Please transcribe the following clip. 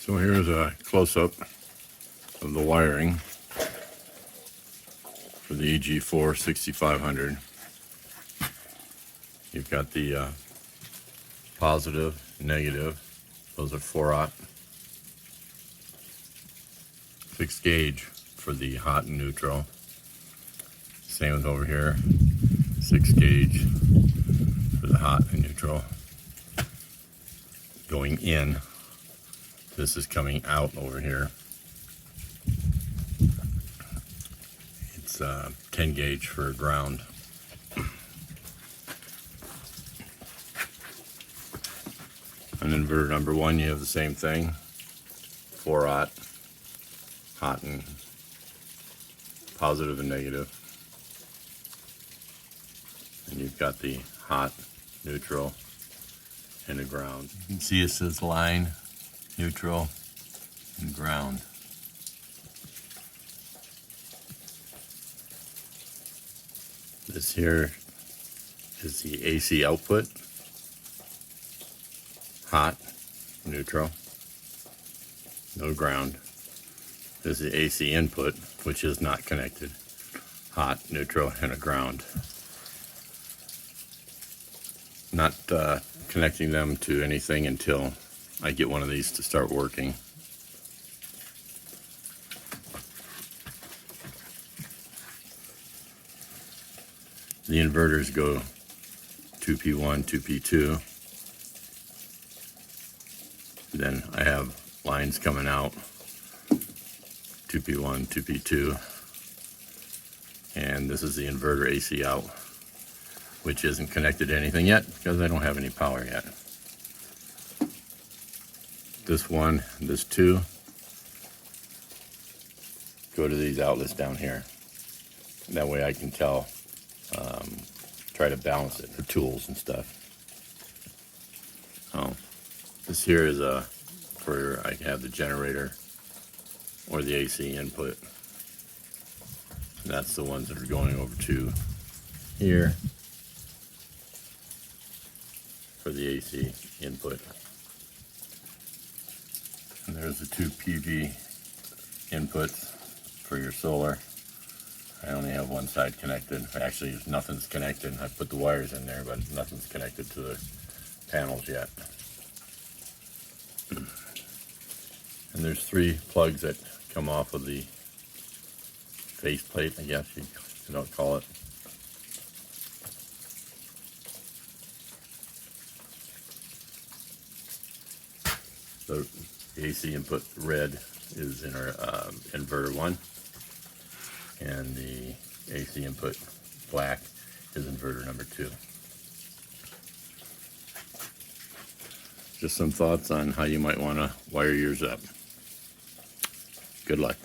So here's a close-up of the wiring for the EG4 6500. You've got the positive, negative, those are 4-aught. Fixed gauge for the hot and neutral. Same with over here, 6 gauge for the hot and neutral. Going in, this is coming out over here. It's 10 gauge for ground. On inverter number 1, you have the same thing, 4-aught, hot and positive and negative. And you've got the hot, neutral, and the ground. You can see it says line, neutral, and ground. This here is the AC output, hot, neutral, no ground. This is the AC input, which is not connected, hot, neutral, and a ground. Not connecting them to anything until I get one of these to start working. The inverters go 2P1, 2P2. Then I have lines coming out, 2P1, 2P2. And this is the inverter AC out, which isn't connected to anything yet because I don't have any power yet. This one, this two, go to these outlets down here. That way I can tell, try to balance it for tools and stuff. Oh, this here is for I have the generator or the AC input. And that's the ones that are going over to here for the AC input. And there's the 2 PV inputs for your solar. I only have one side connected. Actually, nothing's connected. I put the wires in there, but nothing's connected to the panels yet. And there's 3 plugs that come off of the faceplate, I guess you don't call it. The AC input red is in our inverter 1, and the AC input black is inverter number 2. Just some thoughts on how you might want to wire yours up. Good luck.